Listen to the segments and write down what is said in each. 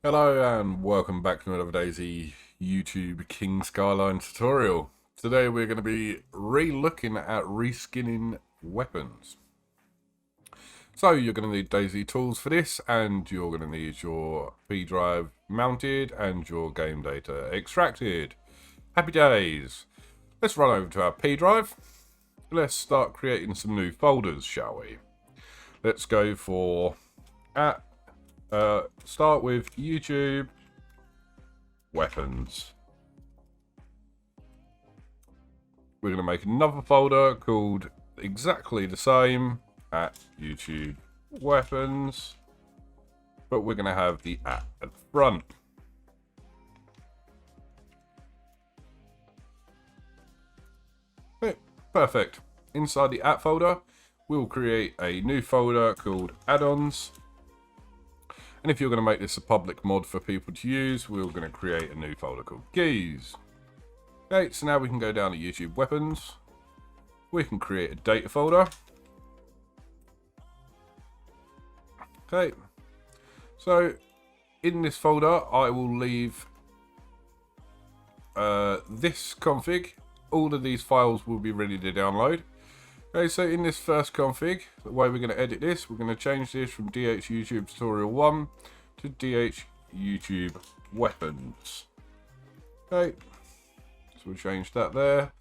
Hello and welcome back to another DayZ YouTube King Skyline tutorial. Today we're going to be re-looking at reskinning weapons. So you're going to need DayZ Tools for this, and you're going to need your P drive mounted and your game data extracted. Happy days! Let's run over to our P drive. Let's start creating some new folders, shall we? Let's go for start with YouTube weapons. We're going to make another folder called exactly the same at YouTube weapons, but we're going to have the at the front. Okay, perfect. Inside the at folder, we'll create a new folder called add-ons. And if you're going to make this a public mod for people to use, we're going to create a new folder called keys. Okay, so now we can go down to YouTube weapons. We can create a data folder. Okay, so in this folder, I will leave this config. All of these files will be ready to download. Okay, so in this first config, the way we're going to edit this, we're going to change this from DH YouTube Tutorial 1 to DH YouTube Weapons. Okay, so we'll change that there,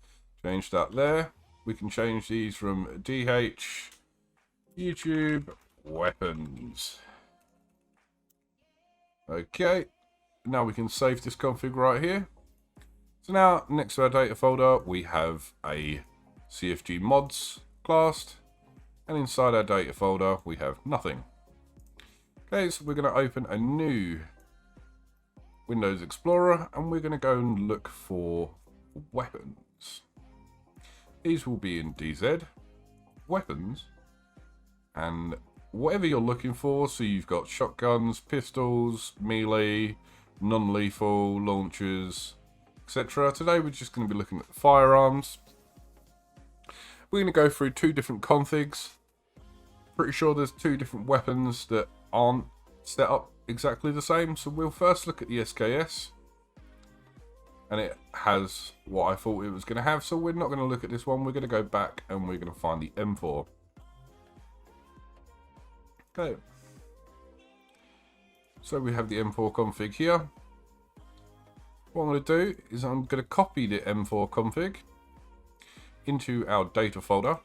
change that there. We can change these from DH YouTube Weapons. Okay, now we can save this config right here. So now, next to our data folder, we have a CFG mods classed, and inside our data folder we have nothing. Okay, so we're going to open a new Windows Explorer and we're going to go and look for weapons. These will be in DayZ weapons, and whatever you're looking for, so you've got shotguns, pistols, melee, non-lethal, launchers, etc. Today we're just going to be looking at the firearms. We're going to go through two different configs. Pretty sure there's two different weapons that aren't set up exactly the same. So we'll first look at the SKS. And it has what I thought it was going to have. So we're not going to look at this one. We're going to go back and we're going to find the M4. Okay. So we have the M4 config here. What I'm going to do is I'm going to copy the M4 config into our data folder,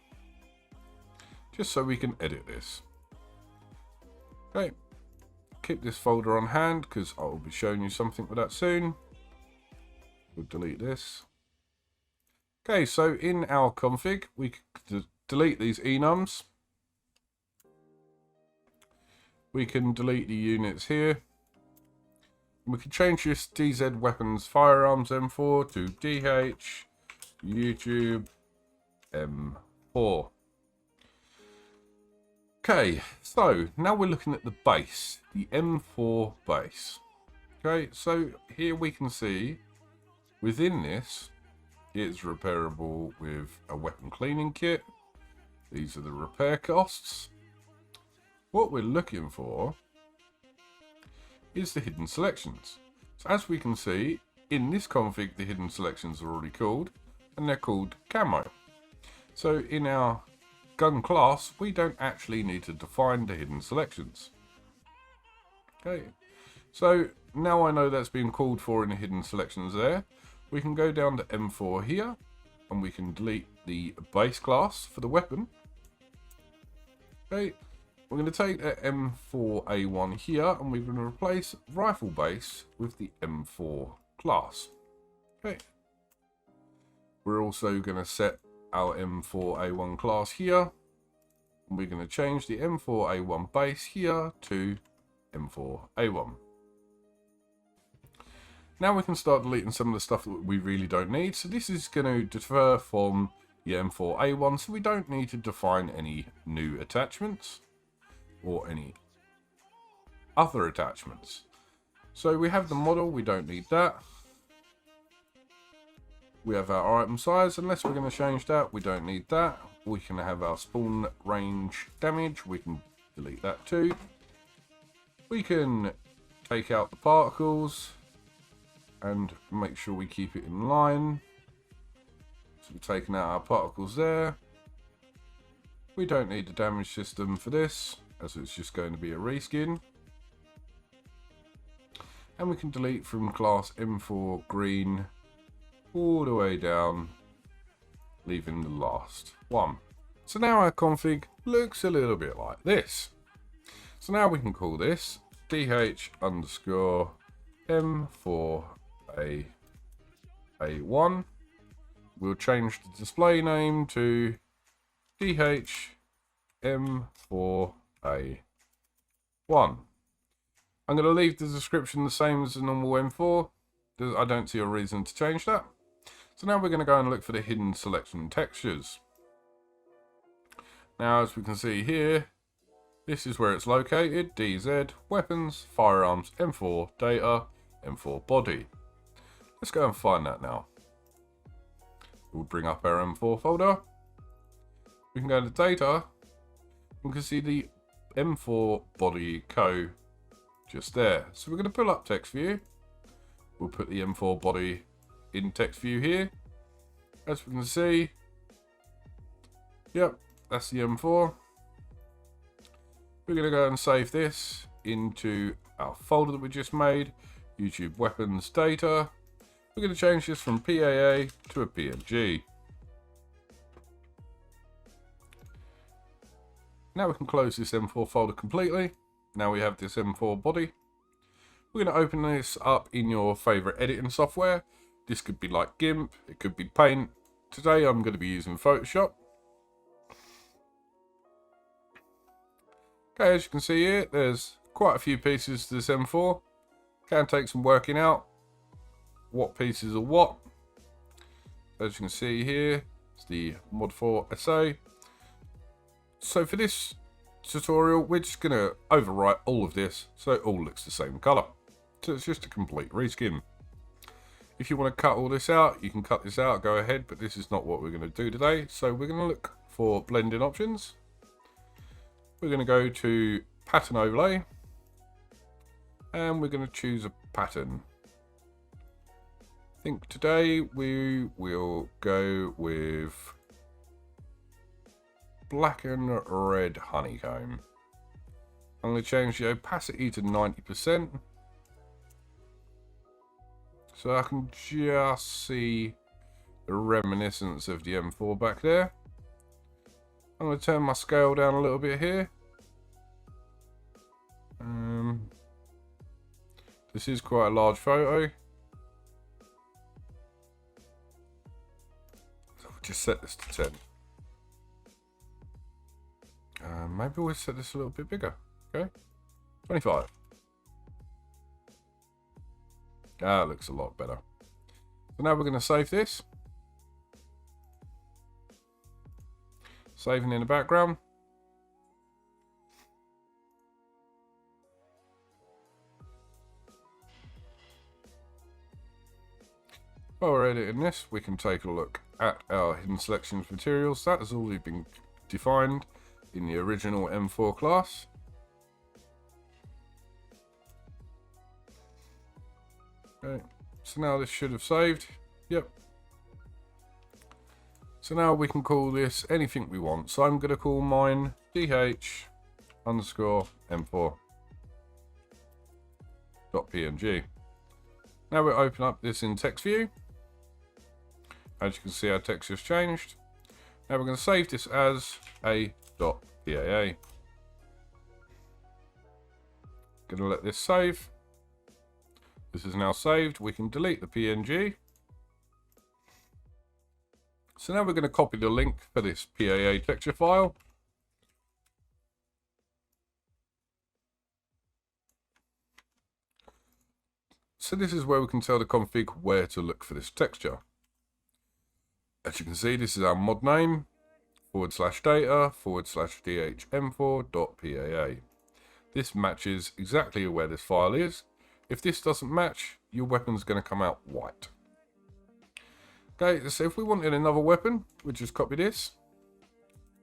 just so we can edit this. Okay, keep this folder on hand because I will be showing you something with that soon. We'll delete this. Okay, so in our config we can delete these enums. We can delete the units here. We can change this DayZ Weapons Firearms M4 to DH YouTube M4. Okay, so now we're looking at the base, the M4 base. Okay, so here we can see within this it's repairable with a weapon cleaning kit. These are the repair costs. What we're looking for is the hidden selections. So as we can see in this config, the hidden selections are already called, and they're called camo. So in our gun class, we don't actually need to define the hidden selections. Okay, so now I know that's been called for in the hidden selections there. We can go down to M4 here, and we can delete the base class for the weapon. Okay, we're going to take the M4A1 here, and we're going to replace rifle base with the M4 class. Okay, we're also going to set our M4A1 class here, and we're going to change the M4A1 base here to M4A1. Now we can start deleting some of the stuff that we really don't need. So this is going to differ from the M4A1, so we don't need to define any new attachments or any other attachments. So we have the model, we don't need that. We have our item size, unless we're going to change that, we don't need that. We can have our spawn range damage, we can delete that too. We can take out the particles and make sure we keep it in line. So we've taken out our particles there. We don't need the damage system for this, as it's just going to be a reskin. And we can delete from class M4 green all the way down, leaving the last one. So now our config looks a little bit like this. So now we can call this DH_M4A1. We'll change the display name to DH_M4A1. I'm going to leave the description the same as the normal M4. I don't see a reason to change that. So now we're going to go and look for the hidden selection textures. Now, as we can see here, this is where it's located. DayZ, weapons, firearms, M4, data, M4 body. Let's go and find that now. We'll bring up our M4 folder. We can go to data. We can see the M4 body code just there. So we're going to pull up text view. We'll put the M4 body in text view here. As we can see, yep, that's the M4. We're going to go and save this into our folder that we just made, YouTube weapons data. We're going to change this from PAA to a PNG. Now we can close this M4 folder completely. Now we have this M4 body. We're going to open this up in your favorite editing software. This could be like GIMP, it could be Paint. Today I'm going to be using Photoshop. Okay, as you can see here, there's quite a few pieces to this M4. Can take some working out what pieces are what. As you can see here, it's the Mod 4 SA. So for this tutorial, we're just going to overwrite all of this so it all looks the same colour. So it's just a complete reskin. If you want to cut all this out, you can cut this out, go ahead, but this is not what we're going to do today. So we're going to look for blending options. We're going to go to pattern overlay and we're going to choose a pattern. I think today we will go with black and red honeycomb. I'm going to change the opacity to 90%. So I can just see the reminiscence of the M4 back there. I'm going to turn my scale down a little bit here. This is quite a large photo. So we'll just set this to 10. Maybe we'll set this a little bit bigger. Okay, 25. That looks a lot better. So now we're going to save this. Saving in the background. While we're editing this, we can take a look at our hidden selections materials. That has already been defined in the original M4 class. Okay, so now this should have saved. Yep. So now we can call this anything we want. So I'm going to call mine DH_M4.png. Now we'll open up this in text view. As you can see, our text has changed. Now we're going to save this as a.paa. Going to let this save. This is now saved. We can delete the PNG. So now we're going to copy the link for this PAA texture file. So this is where we can tell the config where to look for this texture. As you can see, this is our mod name, /data/dhm4.paa. This matches exactly where this file is. If this doesn't match, your weapon's going to come out white. Okay, so if we wanted another weapon, we'll just copy this.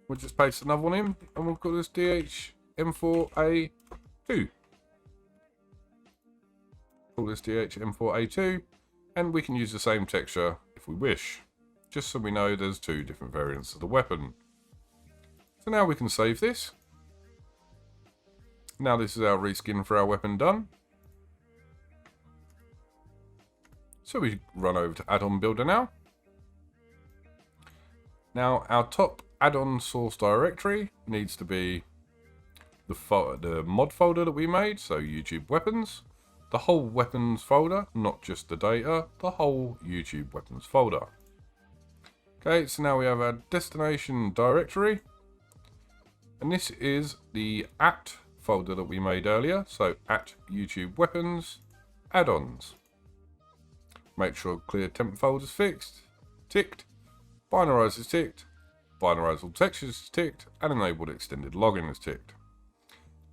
We'll just paste another one in, and we'll call this DH_M4A2. call this DH M4A2, and we can use the same texture if we wish, just so we know there's two different variants of the weapon. So now we can save this. Now this is our reskin for our weapon done. So we run over to Addon Builder now. Now our top Addon source directory needs to be the mod folder that we made, so YouTube weapons. The whole weapons folder, not just the data, the whole YouTube weapons folder. Okay, so now we have our destination directory. And this is the at folder that we made earlier, so at YouTube weapons, add-ons. Make sure clear temp folders fixed, ticked, binarize is ticked, binarize all textures is ticked, and enabled extended login is ticked.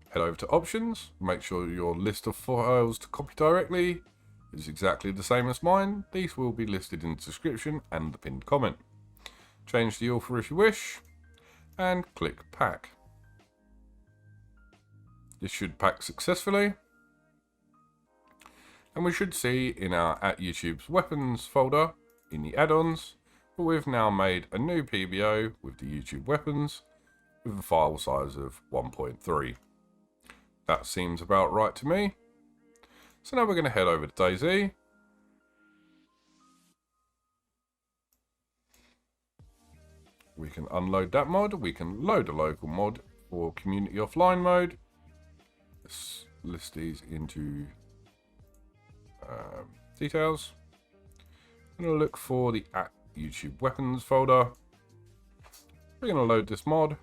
Head over to options, make sure your list of files to copy directly is exactly the same as mine. These will be listed in the description and the pinned comment. Change the author if you wish, and click pack. This should pack successfully. And we should see in our at YouTube's weapons folder in the add-ons, but we've now made a new PBO with the YouTube weapons with a file size of 1.3. That seems about right to me. So now we're going to head over to DayZ. We can unload that mod. We can load a local mod for community offline mode. Let's list these into details. I'm going to look for the at YouTube weapons folder. We're going to load this mod.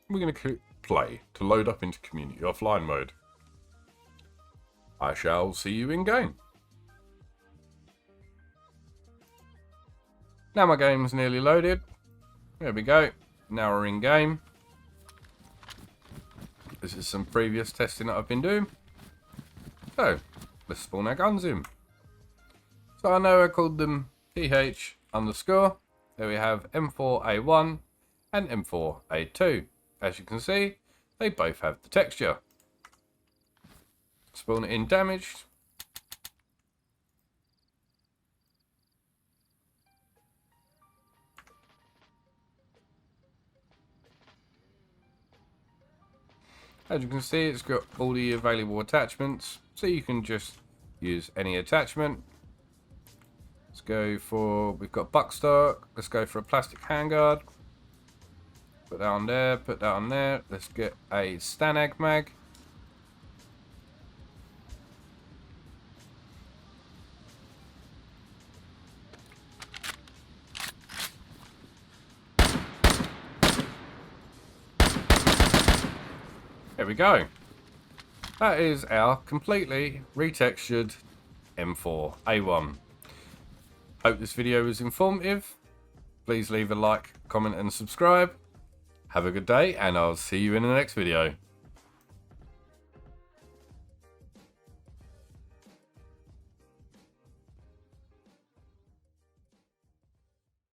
We're going to click play to load up into community offline mode. I shall see you in game. Now my game's nearly loaded. There we go. Now we're in game. This is some previous testing that I've been doing. So, let's spawn our guns in. So I know I called them PH underscore. There we have M4A1 and M4A2. As you can see, they both have the texture. Spawn it in damaged. As you can see, it's got all the available attachments, so you can just use any attachment. Let's go for, we've got buckstock, let's go for a plastic handguard. Put that on there, put that on there. Let's get a Stanag mag. There we go. That is our completely retextured M4A1. Hope this video was informative. Please leave a like, comment and subscribe. Have a good day, and I'll see you in the next video.